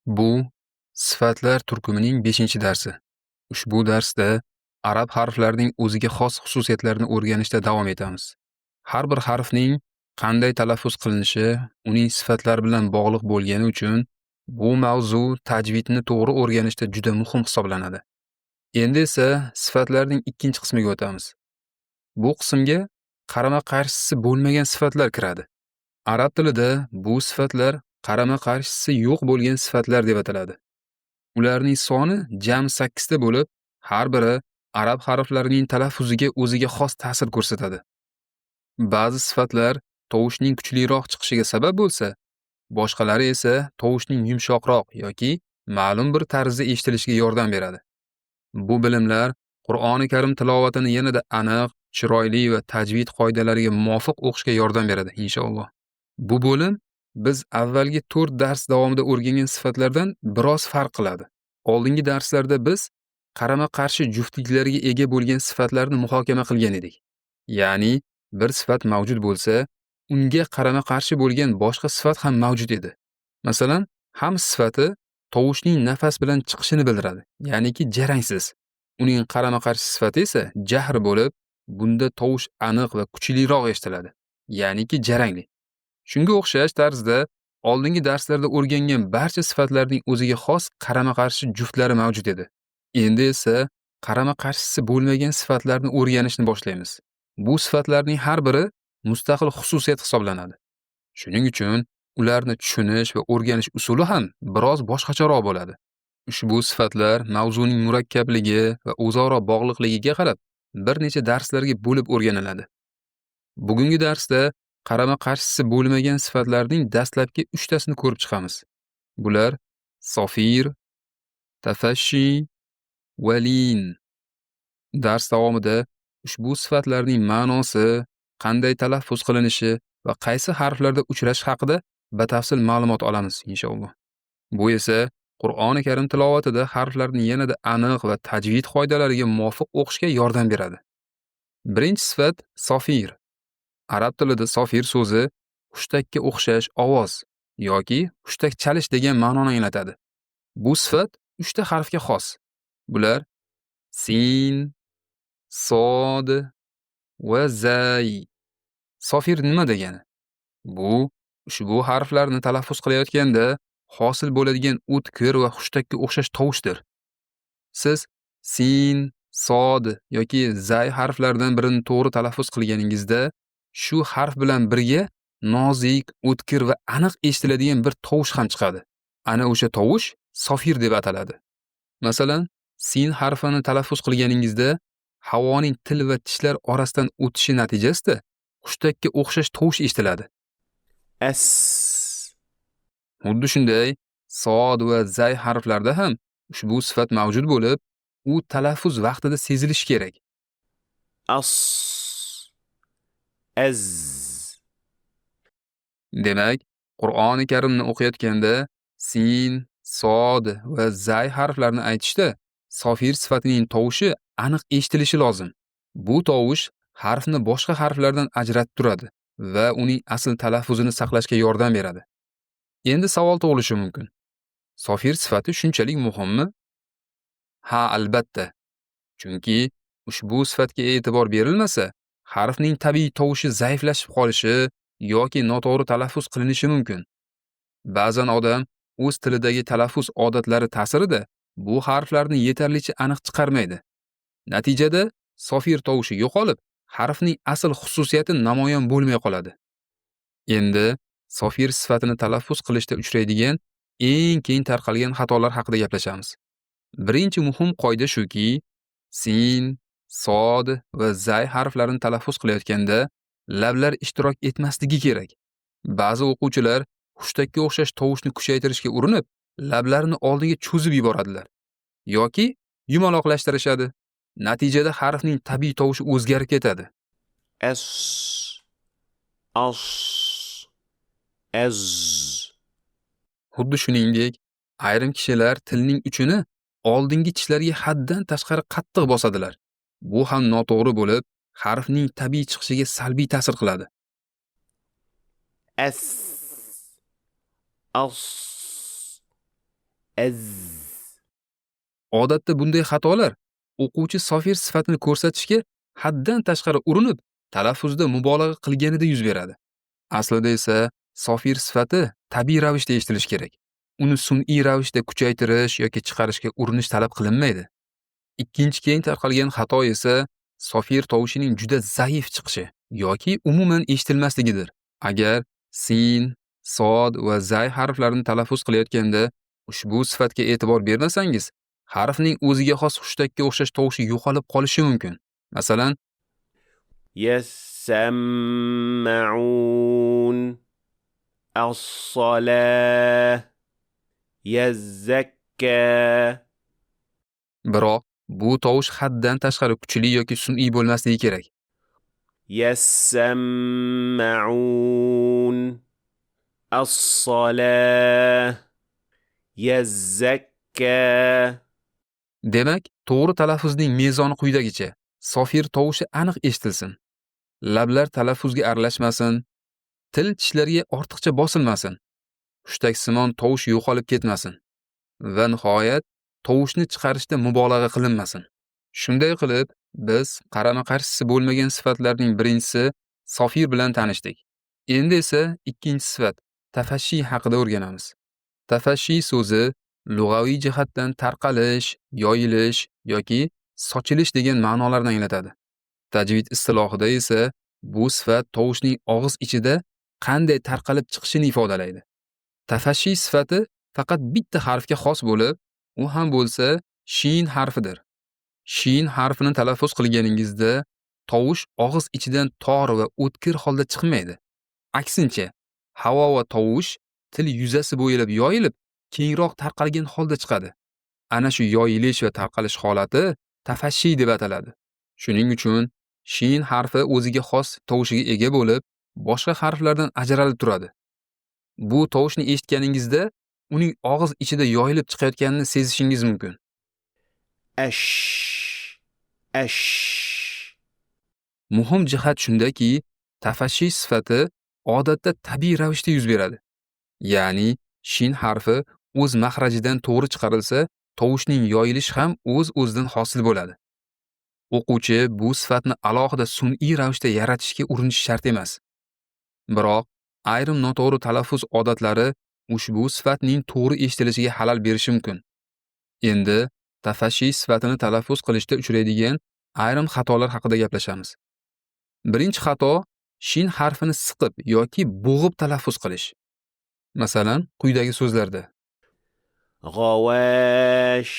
Bu sifatlar turkumining 5-darsi. Ushbu darsda arab harflarining o'ziga xos xususiyatlarini o'rganishda davom etamiz. Har bir harfning qanday talaffuz qilinishi uning sifatlari bilan bog'liq bo'lgani uchun bu mavzu tajvidni to'g'ri o'rganishda juda muhim hisoblanadi. Endi esa sifatlarning ikkinchi qismiga o'tamiz. Bu qismga qarama-qarshisi bo'lmagan sifatlar kiradi. Arab tilida bu sifatlar qarama-qarshisi yo'q bo'lgan sifatlar deb ataladi. Ularning soni jami 8 ta bo'lib, har biri arab harflarining talaffuziga o'ziga xos ta'sir ko'rsatadi. Ba'zi sifatlar tovushning kuchliroq chiqishiga sabab bo'lsa, boshqalari esa tovushning yumshoqroq yoki ma'lum bir tarzda eshitilishiga yordam beradi. Bu bilimlar Qur'oni Karim tilovatini yanada aniq, chiroyli va tajvid qoidalariga muvofiq o'qishga yordam beradi, inshaalloh. Bu bo'lim biz avvalgi 4 dars davomida o'rgangan sifatlardan biroz farq qiladi. Oldingi darslarda biz qarama-qarshi juftliklariga ega bo'lgan sifatlarni muhokama qilgan edik. Ya'ni bir sifat mavjud bo'lsa, unga qarama-qarshi bo'lgan boshqa sifat ham mavjud edi. Masalan, ham sifati tovushning nafas bilan chiqishini bildiradi, ya'niki jarangsiz. Uning qarama-qarshi sifati esa jahr bo'lib, bunda tovush aniq va kuchliroq eshitiladi, ya'niki jarangli. Shunga o'xshash tarzda oldingi darslarda o'rgangan barcha sifatlarning o'ziga xos qarama-qarshi juftlari mavjud edi. Endi esa qarama-qarshisi bo'lmagan sifatlarni o'rganishni boshlaymiz. Bu sifatlarning har biri mustaqil xususiyat hisoblanadi. Shuning uchun ularni tushunish va o'rganish usuli ham biroz boshqacharoq bo'ladi. Ushbu sifatlar mavzuning murakkabligi va o'zaro bog'liqligiga qarab bir necha darslarga bo'lib o'rganiladi. Bugungi darsda qarama-qarshisi bo'lmagan sifatlarning dastlabki 3 tasini ko'rib chiqamiz. Bular sofir, tafashshi va lin. Dars davomida ushbu sifatlarning ma'nosi, qanday talaffuz qilinishi va qaysi harflarda uchrashi haqida batafsil ma'lumot olamiz, inshaalloh. Bu esa Qur'oni Karim tilovatida harflarni yanada aniq va tajvid qoidalariga muvofiq o'qishga yordam beradi. Birinchi sifat sofir. Arab tilida sofir so'zi hushtakka o'xshash ovoz yoki hushtak chalish degan ma'noni anglatadi. Bu sifat 3 ta harfga xos. Bular sin, sod va zay. Sofir nima degani? Bu ushbu harflarni talaffuz qilayotganda hosil bo'ladigan o'tkir va hushtakka o'xshash tovushdir. Siz sin, sod yoki zay harflaridan birini to'g'ri talaffuz qilganingizda shu harf bilan birga nozik, o'tkir va aniq eshitiladigan bir tovush ham chiqadi. Ana o'sha tovush sofir deb ataladi. Masalan, sin harfini talaffuz qilganingizda havoning til va tishlar orasidan o'tishi natijasida hushtakka o'xshash tovush eshitiladi. S. Xuddi shunday, sod va zay harflarda ham ushbu sifat mavjud bo'lib, u talaffuz vaqtida sezilishi kerak. As. Az. Demak, Qur'oni Karimni o'qiyotganda sin, sod va zay harflarini aytishda sofir sifatining tovushi aniq eshitilishi lozim. Bu tovush harfni boshqa harflardan ajratib turadi va uning asl talaffuzini saqlashga yordam beradi. Endi savol tug'ilishi mumkin. Sofir sifati shunchalik muhimmi? Ha, albatta. Chunki ushbu sifatga e'tibor berilmasa, harfning tabiiy tovushi zaiflashib qolishi yoki noto'g'ri talaffuz qilinishi mumkin. Ba'zan odam o'z tilidagi talaffuz odatlari ta'sirida bu harflarni yetarlicha aniq chiqarmaydi. Natijada sofir tovushi yo'qolib, harfning asl xususiyati namoyon bo'lmay qoladi. Endi sofir sifatini talaffuz qilishda uchraydigan eng keng tarqalgan xatolar haqida gaplashamiz. Birinchi muhim qoida shuki, sin, sod va zay harflarini talaffuz qilayotganda lablar ishtirok etmasligi kerak. Ba'zi o'quvchilar hushtakka o'xshash tovushni kuchaytirishga urinib, lablarini oldiga cho'zib yuboradilar yoki yumaloqlashtirishadi. Natijada harfning tabiiy tovushi o'zgarib ketadi. S. As. Az. Xuddi shuningdek, ayrim kishilar tilning uchini oldingi tishlarga haddan tashqari qattiq bosadilar. Bu ham noto'g'ri bo'lib, harfning tabiiy chiqishiga salbiy ta'sir qiladi. S. As. Ez. Odatda bunday xatolar o'quvchi sofir sifatini ko'rsatishga haddan tashqari urinib, talaffuzda mubolag'a qilganida yuz beradi. Aslida esa sofir sifati tabiiy ravishda eshitilishi kerak. Uni sun'iy ravishda kuchaytirish yoki chiqarishga urinish talab qilinmaydi. Ikkinchi keng tarqalgan xato esa sofir tovushining juda zaif chiqishi yoki umuman eshitilmasligidir. Agar sin, sod va zay harflarini talaffuz qilayotganda ushbu sifatga e'tibor bermasangiz, harfning o'ziga xos hushtakka o'xshash tovushi yo'qolib qolishi mumkin. Masalan, يسمعون الصلاة يزكى. biroq bu tovush haddan tashqari kuchli yoki sun'iy bo'lmasligi kerak. يسمعون الصلاة يزكى. Demak, to'g'ri talaffuzning mezoni quyidagicha: sofir tovushi aniq eshitilsin. Lablar talaffuzga aralashmasin, til tishlarga ortiqcha bosilmasin, hushtaksimon tovush yo'qolib ketmasin va nihoyat tovushni chiqarishda mubolag'a qilinmasin. Shunday qilib, biz qarama-qarshisi bo'lmagan sifatlarning birinchisi sofir bilan tanishdik. Endi esa ikkinchi sifat tafashshi haqida o'rganamiz. Tafashshi so'zi lug'aviy jihatdan tarqalish, yoyilish yoki sochilish degan ma'nolarni anglatadi. Tajvid istilohida esa bu sifat tovushning og'iz ichida qanday tarqalib chiqishini ifodalaydi. Tafashshi sifati faqat bitta harfga xos bo'lib, u ham bo'lsa shin harfidir. Shin harfini talaffuz qilganingizda tovush og'iz ichidan tor va o'tkir holda chiqmaydi. Aksincha, havo va tovush til yuzasi bo'ylab yoyilib, kengroq tarqalgan holda chiqadi. Ana shu yoyilish va tarqalish holati tafashshi deb ataladi. Shuning uchun shin harfi o'ziga xos tovushiga ega bo'lib, boshqa harflardan ajralib turadi. Bu tovushni eshitganingizda uning og'iz ichida yoyilib chiqayotganini sezishingiz mumkin. Ash. Ash. Muhim jihat shundaki, tafashshi sifati odatda tabiiy ravishda yuz beradi. Ya'ni shin harfi o'z mahrajidan to'g'ri chiqarilsa, tovushning yoyilishi ham o'z-o'zidan hosil bo'ladi. O'quvchi bu sifatni alohida sun'iy ravishda yaratishga urinishi shart emas. Biroq ayrim noto'g'ri talaffuz odatlari ushbu sifatning to'g'ri eshitilishiga xalal berishi mumkin. Endi tafashshi sifatini talaffuz qilishda uchraydigan ayrim xatolar haqida gaplashamiz. Birinchi xato shin harfini siqib yoki bo'g'ib talaffuz qilish. Masalan, quyidagi so'zlarda: غواش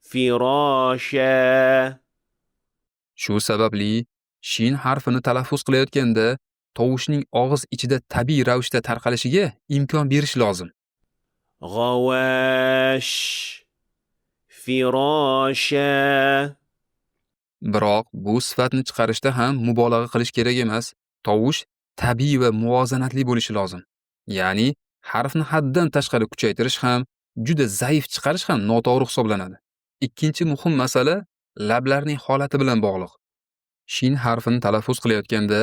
فراشا. Shu sababli shin harfini talaffuz qilayotganda tovushning og'iz ichida tabiiy ravishda tarqalishiga imkon berish lozim. غواش فراشا. Biroq bu sifatni chiqarishda ham mubolag'a qilish kerak emas. Tovush tabiiy va muvozanatli bo'lishi lozim. Ya'ni harfni haddan tashqari kuchaytirish ham, juda zaif chiqarish ham noto'g'ri hisoblanadi. Ikkinchi muhim masala lablarning holati bilan bog'liq. Shin harfini talaffuz qilayotganda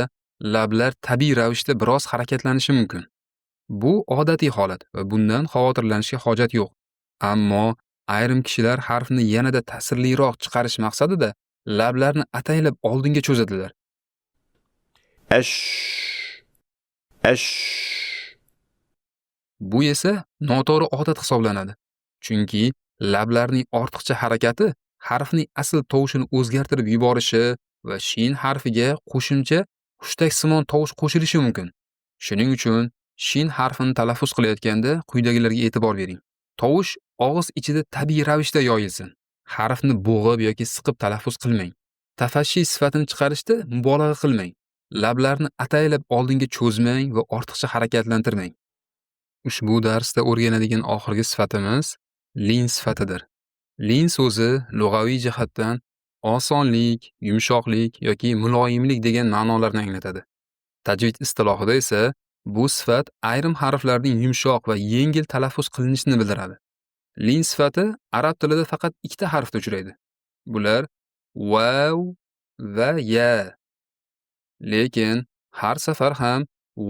lablar tabiiy ravishda biroz harakatlanishi mumkin. Bu odatiy holat va bundan xavotirlanishga hojat yo'q. Ammo ayrim kishilar harfni yanada ta'sirliroq chiqarish maqsadida lablarni ataylab oldinga cho'zadilar. Ash. Ash. Bu esa noto'g'ri odat hisoblanadi. Chunki lablarning ortiqcha harakati harfning asl tovushini o'zgartirib yuborishi va shin harfiga qo'shimcha hushtaksimon tovush qo'shilishi mumkin. Shuning uchun shin harfini talaffuz qilayotganda quyidagilarga e'tibor bering. Tovush og'iz ichida tabiiy ravishda yoyilsin. Harfni bo'g'ib yoki siqib talaffuz qilmang. Tafashshi sifatini chiqarishda mubolag'a qilmang. Lablarni ataylab oldinga cho'zmang va ortiqcha harakatlantirmang. Ushbu darsda o'rganadigan oxirgi sifatimiz lin sifatidir. Lin so'zi lug'aviy jihatdan osonlik, yumshoqlik yoki muloyimlik degan ma'nolarni anglatadi. Tajvid istilohida esa bu sifat ayrim harflarning yumshoq va yengil talaffuz qilinishini bildiradi. Lin sifati arab tilida faqat ikkita harfda uchraydi. Bular vav va ya. Lekin har safar ham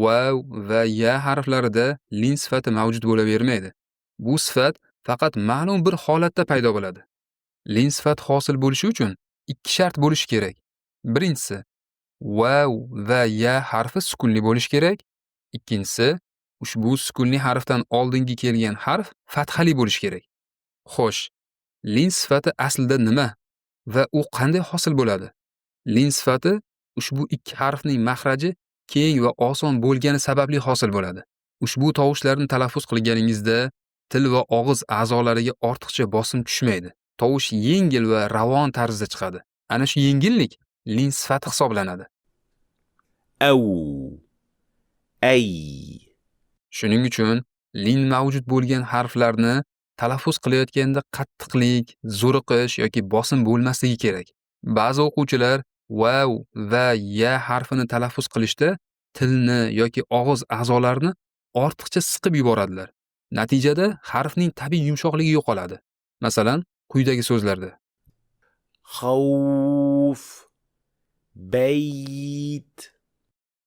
vav va ya harflarida lin sifati mavjud bo'lavermaydi. Bu sifat faqat ma'lum bir holatda paydo bo'ladi. Lin sifati hosil bo'lishi uchun ikki shart bo'lishi kerak. Birinchisi, vav va ya harfi sukunli bo'lishi kerak. Ikkinchisi, ushbu sukunli harfdan oldingi kelgan harf fathali bo'lishi kerak. Xo'sh, lin sifati aslida nima va u qanday hosil bo'ladi? Lin sifati ushbu ikki harfning mahraji keng va oson bo'lgani sababli hosil bo'ladi. Ushbu tovushlarni talaffuz qilganingizda til va og'iz a'zolariga ortiqcha bosim tushmaydi. Tovush yengil va ravon tarzda chiqadi. Ana shu yengillik lin sifati hisoblanadi. أو أي Shuning uchun lin mavjud bo'lgan harflarni talaffuz qilayotganda qattiqlik, zo'riqish yoki bosim bo'lmasligi kerak. Ba'zi o'quvchilar vav va ya harfini talaffuz qilishda tilni yoki og'iz a'zolarini ortiqcha siqib yuboradilar. Natijada harfning tabiiy yumshoqligi yo'qoladi. Masalan, quyidagi so'zlarda خوف بيت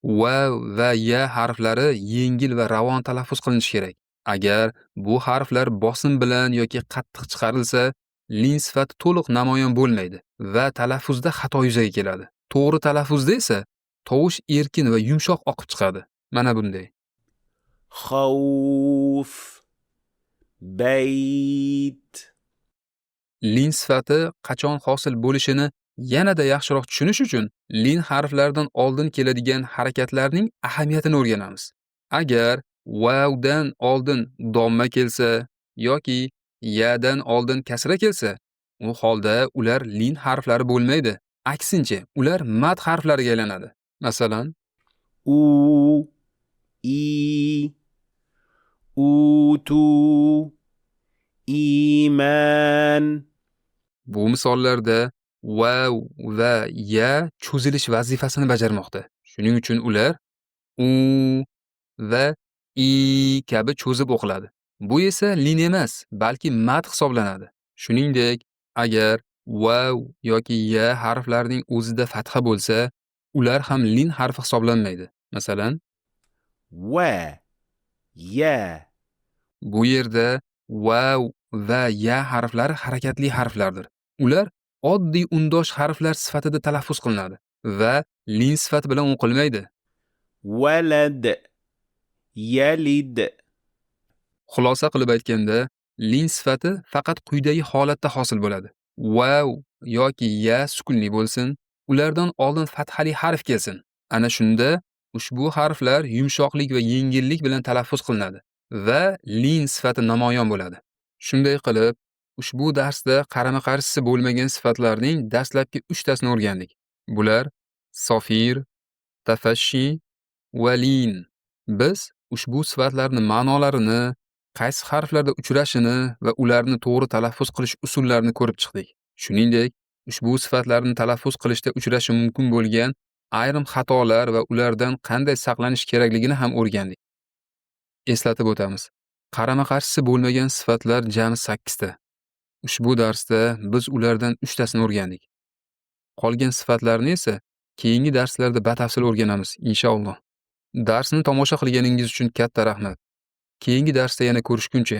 vav va ya harflari yengil va ravon talaffuz qilinishi kerak. Agar bu harflar bosim bilan yoki qattiq chiqarilsa, lin sifati to'liq namoyon bo'lmaydi va talaffuzda xato yuzaga keladi. To'g'ri talaffuzda esa tovush erkin va yumshoq oqib chiqadi. Mana bunday. خوف بيت Lin sifati qachon hosil bo'lishini yanada yaxshiroq tushunish uchun lin harflaridan oldin keladigan harakatlarning ahamiyatini o'rganamiz. Agar vavdan oldin domma kelsa yoki yadan oldin kasra kelsa, u holda ular lin harflari bo'lmaydi. Aksincha, ular mad harflariga aylanadi. Masalan, أو إي أوتو إيمان bu misollarda vav va ya cho'zilish vazifasini bajarmoqda. Shuning uchun ular u va i kabi cho'zib o'qiladi. Bu esa lin emas, balki mad hisoblanadi. Shuningdek, agar vav yoki ya harflarining o'zida fatha bo'lsa, ular ham lin harfi hisoblanmaydi. Masalan, و يا bu yerda vav va ya harflari harakatli harflardir. Ular oddiy undosh harflar sifatida talaffuz qilinadi va lin sifati bilan o'qilmaydi. ولد يلد Xulosa qilib aytganda, lin sifati faqat quyidagi holatda hosil bo'ladi. Vav yoki ya sukunli bo'lsin, ulardan oldin fathali harf kelsin. Ana shunda ushbu harflar yumshoqlik va yengillik bilan talaffuz qilinadi va lin sifati namoyon bo'ladi. Shunday qilib, ushbu darsda qarama-qarshisi bo'lmagan sifatlarning dastlabki 3 tasini o'rgandik. Bular sofir, tafashshi va lin. Biz ushbu sifatlarni ma'nolarini, qaysi harflarda uchrashini va ularni to'g'ri talaffuz qilish usullarini ko'rib chiqdik. Shuningdek, ushbu sifatlarni talaffuz qilishda uchrashi mumkin bo'lgan ayrim xatolar va ulardan qanday saqlanish kerakligini ham o'rgandik. Eslatib o'tamiz. Qarama-qarshisi bo'lmagan sifatlar jami 8 ta. Ushbu darsda biz ulardan 3 tasini o'rgandik. Qolgan sifatlarni esa keyingi darslarda batafsil o'rganamiz, inshaalloh. Darsni tomosha qilganingiz uchun katta rahmat. Keyingi darsda yana ko'rishguncha